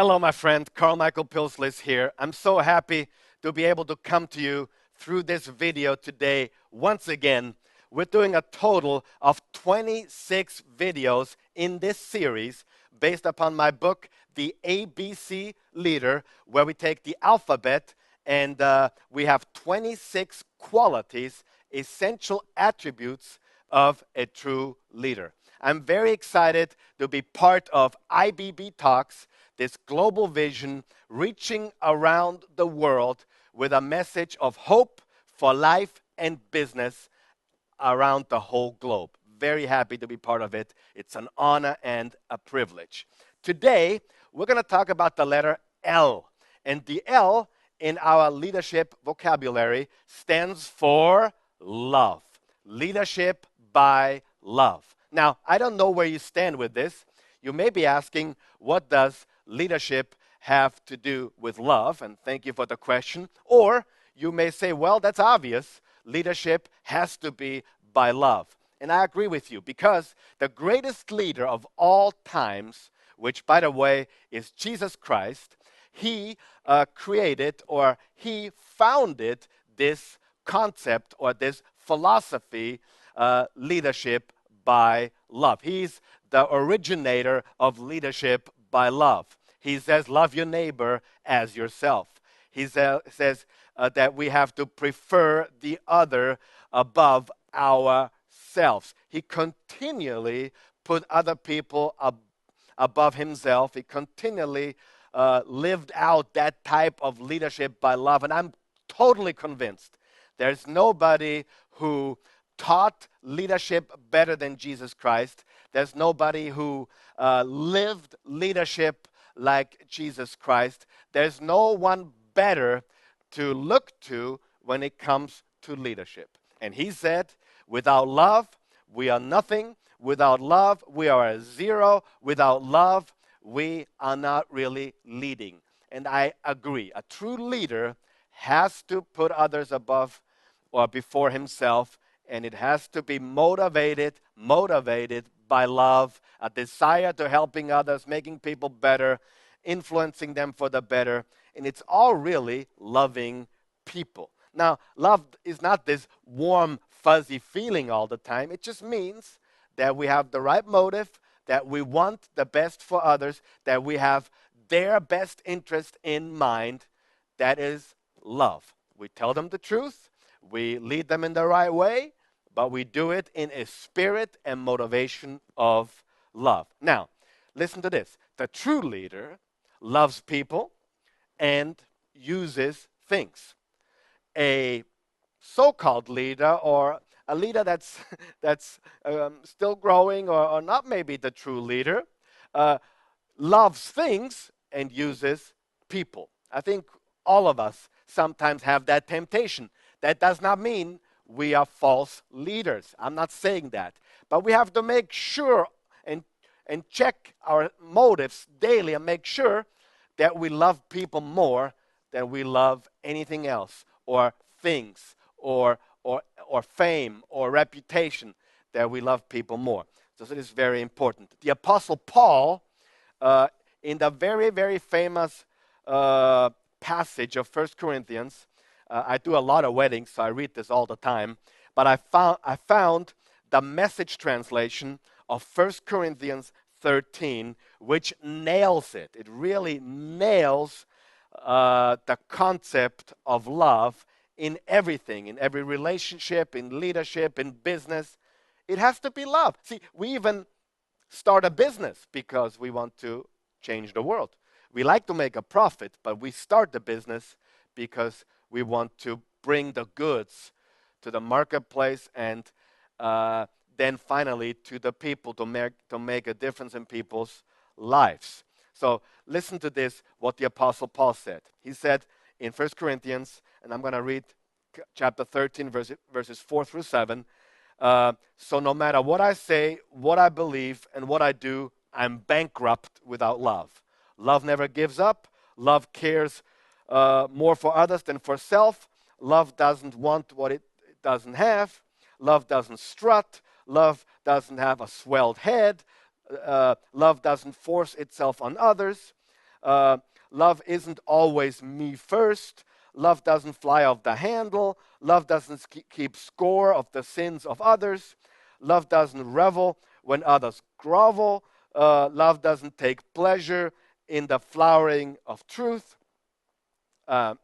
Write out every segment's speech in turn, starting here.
Hello, my friend. Carl Michael Pilslis here. I'm so happy to be able to come to you through this video today. Once again, we're doing a total of 26 videos in this series based upon my book, The ABC Leader, where we take the alphabet and we have 26 qualities, essential attributes of a true leader. I'm very excited to be part of IBB Talks, this global vision reaching around the world with a message of hope for life and business around the whole globe. Very happy to be part of it. It's an honor and a privilege. Today, we're going to talk about the letter L. And the L in our leadership vocabulary stands for love. Leadership by love. Now, I don't know where you stand with this. You may be asking, what does leadership have to do with love? And thank you for the question. Or you may say, well, that's obvious. Leadership has to be by love. And I agree with you because the greatest leader of all times, which, by the way, is Jesus Christ, he created or he founded this concept or this philosophy, leadership by love. He's the originator of leadership by love. He says, love your neighbor as yourself. He says that we have to prefer the other above ourselves. He continually put other people above himself. He continually lived out that type of leadership by love. And I'm totally convinced there's nobody who taught leadership better than Jesus Christ. There's nobody who lived leadership like Jesus Christ. There's no one better to look to when it comes to leadership. And he said, without love, we are nothing. Without love, we are a zero. Without love, we are not really leading. And I agree. A true leader has to put others above or before himself, and it has to be motivated by love, a desire to helping others, making people better, influencing them for the better. And it's all really loving people. Now, love is not this warm, fuzzy feeling all the time. It just means that we have the right motive, that we want the best for others, that we have their best interest in mind. That is love. We tell them the truth, we lead them in the right way, but we do it in a spirit and motivation of love. Now, listen to this. The true leader loves people and uses things. A so-called leader or a leader that's still growing or not maybe the true leader loves things and uses people. I think all of us sometimes have that temptation. That does not mean we are false leaders. I'm not saying that. But we have to make sure and check our motives daily and make sure that we love people more than we love anything else or things or fame or reputation, that we love people more. So it is very important. The Apostle Paul, in the very, very famous passage of 1 Corinthians, I do a lot of weddings, so I read this all the time. But I found the Message translation of 1 Corinthians 13, which nails it. It really nails the concept of love in everything, in every relationship, in leadership, in business. It has to be love. See, we even start a business because we want to change the world. We like to make a profit, but we start the business because we want to bring the goods to the marketplace and then finally to the people to make a difference in people's lives. So listen to this, what the Apostle Paul said. He said in 1 Corinthians, and I'm going to read chapter 13, verses 4 through 7. So no matter what I say, what I believe, and what I do, I'm bankrupt without love. Love never gives up. Love cares more for others than for self. Love doesn't want what it doesn't have. Love doesn't strut. Love doesn't have a swelled head. Love doesn't force itself on others. Love isn't always me first. Love doesn't fly off the handle. Love doesn't keep score of the sins of others. Love doesn't revel when others grovel. Love doesn't take pleasure in the flowering of truth. Uh,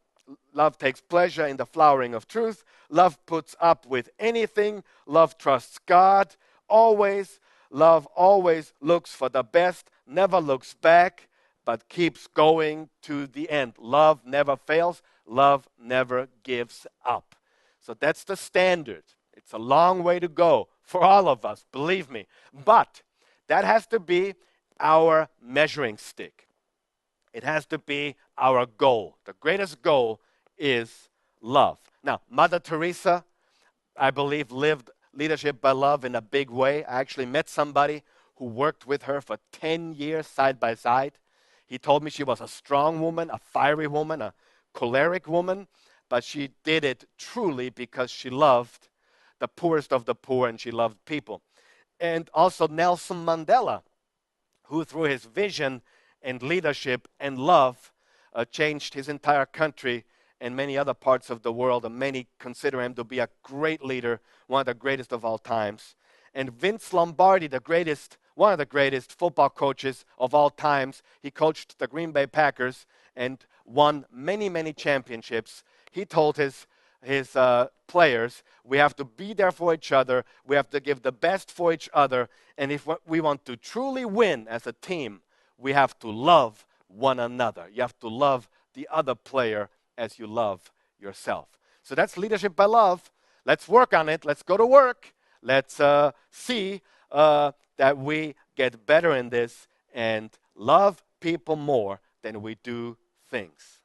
Love takes pleasure in the flowering of truth. Love puts up with anything. Love trusts God always. Love always looks for the best, never looks back, but keeps going to the end. Love never fails. Love never gives up. So that's the standard. It's a long way to go for all of us, believe me. But that has to be our measuring stick. It has to be our goal. The greatest goal is love. Now, Mother Teresa, I believe, lived leadership by love in a big way. I actually met somebody who worked with her for 10 years side by side. He told me she was a strong woman, a fiery woman, a choleric woman, but she did it truly because she loved the poorest of the poor and she loved people. And also Nelson Mandela, who through his vision and leadership and love changed his entire country and many other parts of the world, and many consider him to be a great leader, one of the greatest of all times. And Vince Lombardi, one of the greatest football coaches of all times, he coached the Green Bay Packers and won many, many championships. He told his players, we have to be there for each other, we have to give the best for each other, and if we want to truly win as a team, we have to love one another. You have to love the other player as you love yourself. So that's leadership by love. Let's work on it. Let's go to work. Let's see that we get better in this and love people more than we do things.